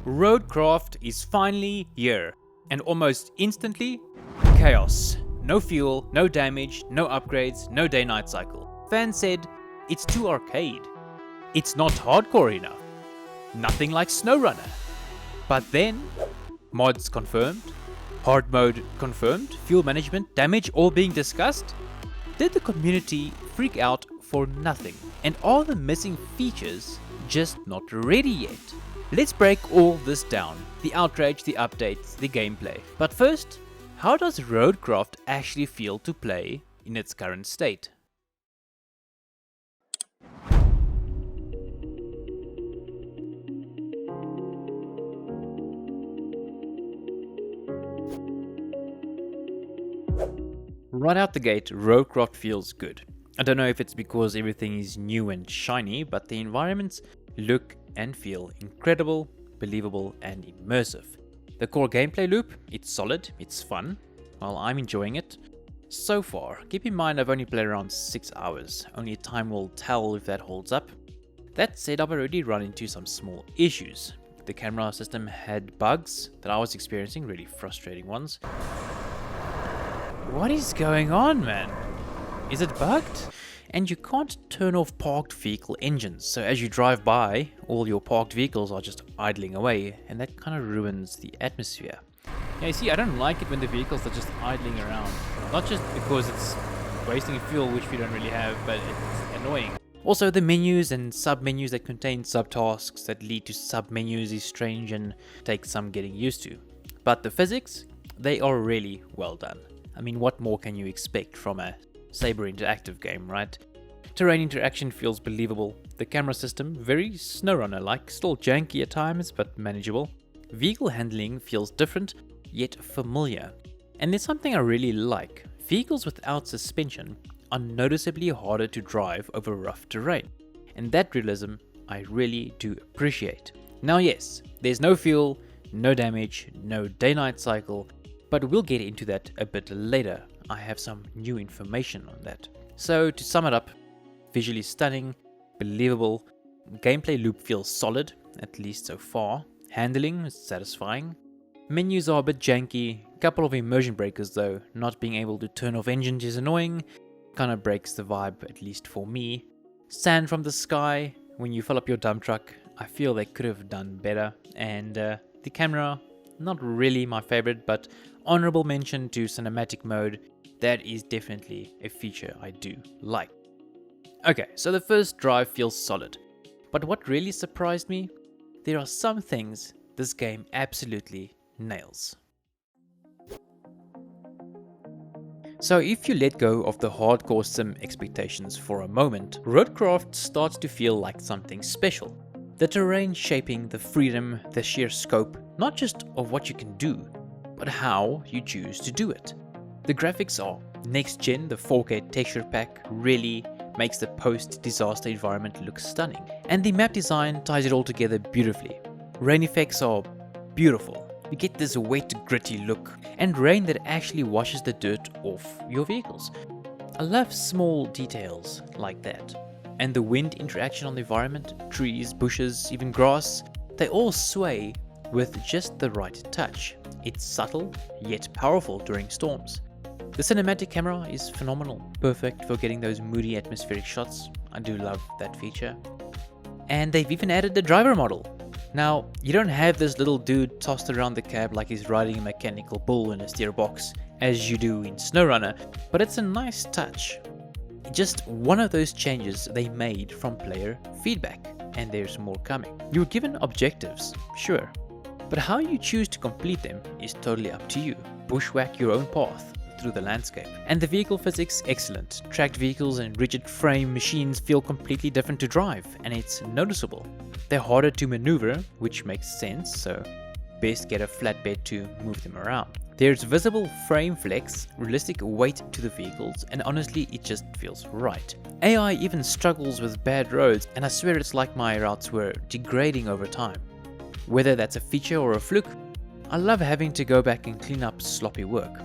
RoadCraft is finally here, and almost instantly, chaos. No fuel, no damage, no upgrades, no day-night cycle. Fans said, it's too arcade. It's not hardcore enough. Nothing like SnowRunner. But then, mods confirmed, hard mode confirmed, fuel management, damage all being discussed. Did the community freak out for nothing? And are the missing features just not ready yet? Let's break all this down. The outrage, the updates, the gameplay. But first, how does RoadCraft actually feel to play in its current state? Right out the gate, RoadCraft feels good. I don't know if it's because everything is new and shiny, but the environments look and feel incredible, believable, and immersive. The core gameplay loop, it's solid, it's fun. Well, I'm enjoying it. So far, keep in mind I've only played around 6 hours, only time will tell if that holds up. That said, I've already run into some small issues. The camera system had bugs that I was experiencing, really frustrating ones. What is going on, man? Is it bugged? And you can't turn off parked vehicle engines, so as you drive by, all your parked vehicles are just idling away, and that kind of ruins the atmosphere. Yeah, you see, I don't like it when the vehicles are just idling around. Not just because it's wasting fuel, which we don't really have, but it's annoying. Also, the menus and sub-menus that contain subtasks that lead to sub-menus is strange and takes some getting used to. But the physics, they are really well done. I mean, what more can you expect from a Saber interactive game, right? Terrain interaction feels believable. The camera system, very SnowRunner-like, still janky at times, but manageable. Vehicle handling feels different, yet familiar. And there's something I really like. Vehicles without suspension are noticeably harder to drive over rough terrain. And that realism I really do appreciate. Now yes, there's no fuel, no damage, no day-night cycle, but we'll get into that a bit later. I have some new information on that. So to sum it up, visually stunning, believable, gameplay loop feels solid, at least so far. Handling is satisfying. Menus are a bit janky, couple of immersion breakers though. Not being able to turn off engines is annoying, kinda breaks the vibe, at least for me. Sand from the sky, when you fill up your dump truck, I feel they could have done better. And the camera, not really my favorite, but honorable mention to cinematic mode. That is definitely a feature I do like. Okay, so the first drive feels solid. But what really surprised me? There are some things this game absolutely nails. So if you let go of the hardcore sim expectations for a moment, RoadCraft starts to feel like something special. The terrain shaping, the freedom, the sheer scope, not just of what you can do, but how you choose to do it. The graphics are next gen, the 4K texture pack really makes the post-disaster environment look stunning. And the map design ties it all together beautifully. Rain effects are beautiful. You get this wet, gritty look, and rain that actually washes the dirt off your vehicles. I love small details like that. And the wind interaction on the environment, trees, bushes, even grass, they all sway with just the right touch. It's subtle, yet powerful during storms. The cinematic camera is phenomenal, perfect for getting those moody atmospheric shots. I do love that feature. And they've even added the driver model. Now, you don't have this little dude tossed around the cab like he's riding a mechanical bull in a steer box, as you do in SnowRunner, but it's a nice touch. Just one of those changes they made from player feedback, and there's more coming. You're given objectives, sure, but how you choose to complete them is totally up to you. Bushwhack your own path through the landscape. And the vehicle physics, excellent. Tracked vehicles and rigid frame machines feel completely different to drive, and it's noticeable. They're harder to maneuver, which makes sense, so best get a flatbed to move them around. There's visible frame flex, realistic weight to the vehicles, and honestly it just feels right. AI even struggles with bad roads, and I swear it's like my routes were degrading over time. Whether that's a feature or a fluke, I love having to go back and clean up sloppy work.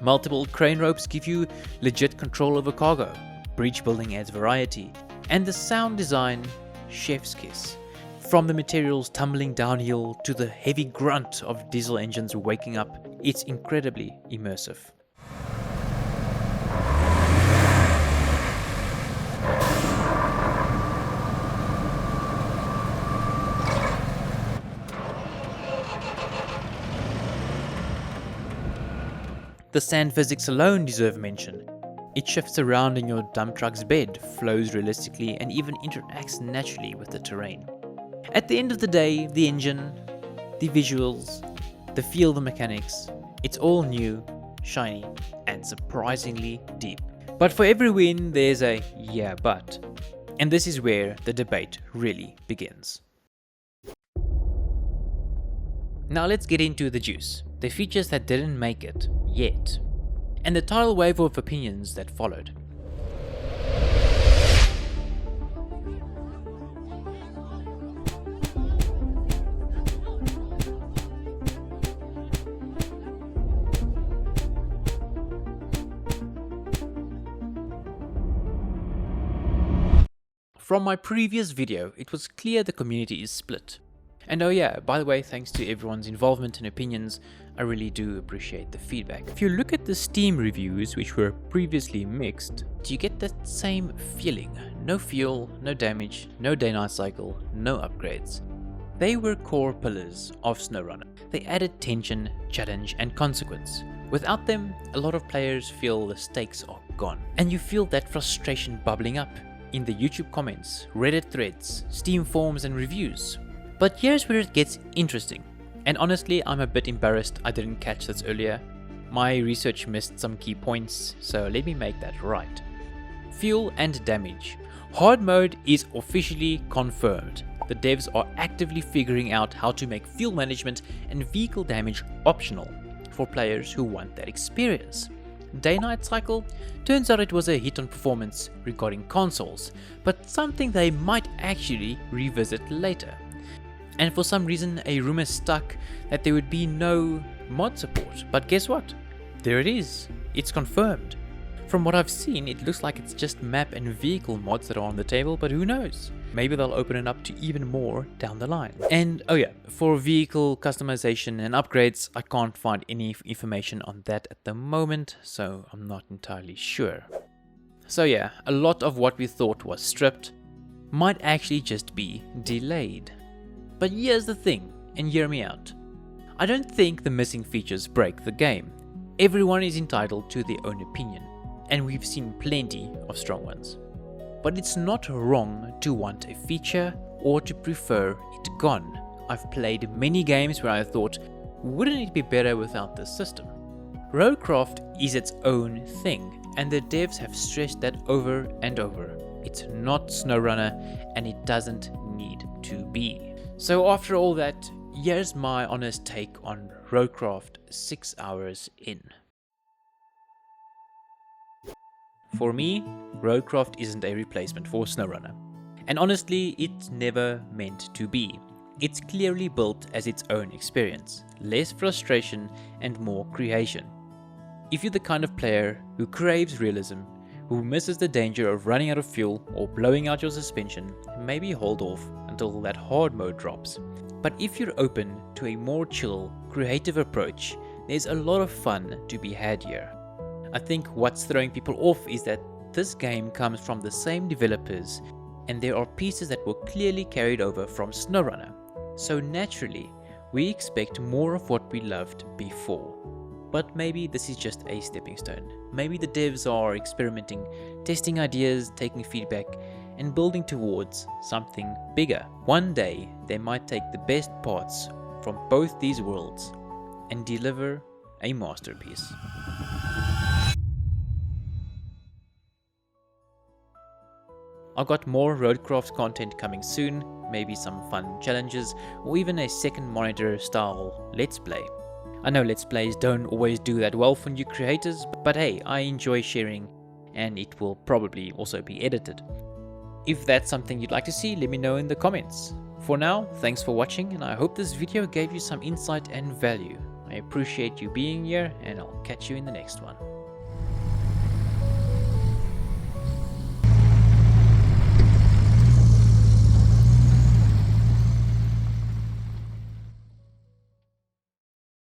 Multiple crane ropes give you legit control over cargo. Bridge building adds variety. And the sound design, chef's kiss. From the materials tumbling downhill to the heavy grunt of diesel engines waking up, it's incredibly immersive. The sand physics alone deserve mention. It shifts around in your dump truck's bed, flows realistically, and even interacts naturally with the terrain. At the end of the day, the engine, the visuals, the feel, the mechanics, it's all new, shiny, and surprisingly deep. But for every win, there's a yeah but. And this is where the debate really begins. Now let's get into the juice, the features that didn't make it yet, and the tidal wave of opinions that followed. From my previous video, it was clear the community is split. And oh yeah, by the way, thanks to everyone's involvement and opinions, I really do appreciate the feedback. If you look at the Steam reviews, which were previously mixed, do you get that same feeling? No fuel, no damage, no day-night cycle, no upgrades. They were core pillars of SnowRunner. They added tension, challenge, and consequence. Without them, a lot of players feel the stakes are gone. And you feel that frustration bubbling up in the YouTube comments, Reddit threads, Steam forums, and reviews. But here's where it gets interesting. And honestly, I'm a bit embarrassed I didn't catch this earlier. My research missed some key points, so let me make that right. Fuel and damage. Hard mode is officially confirmed. The devs are actively figuring out how to make fuel management and vehicle damage optional for players who want that experience. Day-night cycle? Turns out it was a hit on performance regarding consoles, but something they might actually revisit later. And for some reason, a rumor stuck that there would be no mod support. But guess what? There it is. It's confirmed. From what I've seen, it looks like it's just map and vehicle mods that are on the table, but who knows? Maybe they'll open it up to even more down the line. And oh yeah, for vehicle customization and upgrades, I can't find any information on that at the moment, so I'm not entirely sure. So yeah, a lot of what we thought was stripped might actually just be delayed. But here's the thing, and hear me out. I don't think the missing features break the game. Everyone is entitled to their own opinion, and we've seen plenty of strong ones. But it's not wrong to want a feature or to prefer it gone. I've played many games where I thought, wouldn't it be better without this system? RoadCraft is its own thing, and the devs have stressed that over and over. It's not SnowRunner, and it doesn't need to be. So after all that, here's my honest take on RoadCraft 6 hours in. For me, RoadCraft isn't a replacement for SnowRunner. And honestly, it's never meant to be. It's clearly built as its own experience, less frustration and more creation. If you're the kind of player who craves realism, who misses the danger of running out of fuel or blowing out your suspension, maybe hold off until that hard mode drops. But if you're open to a more chill, creative approach, there's a lot of fun to be had here. I think what's throwing people off is that this game comes from the same developers, and there are pieces that were clearly carried over from SnowRunner. So naturally, we expect more of what we loved before. But maybe this is just a stepping stone. Maybe the devs are experimenting, testing ideas, taking feedback, and building towards something bigger. One day, they might take the best parts from both these worlds and deliver a masterpiece. I've got more RoadCraft content coming soon, maybe some fun challenges, or even a second monitor style Let's Play. I know Let's Plays don't always do that well for new creators, but hey, I enjoy sharing, and it will probably also be edited. If that's something you'd like to see, let me know in the comments. For now, thanks for watching, and I hope this video gave you some insight and value. I appreciate you being here, and I'll catch you in the next one.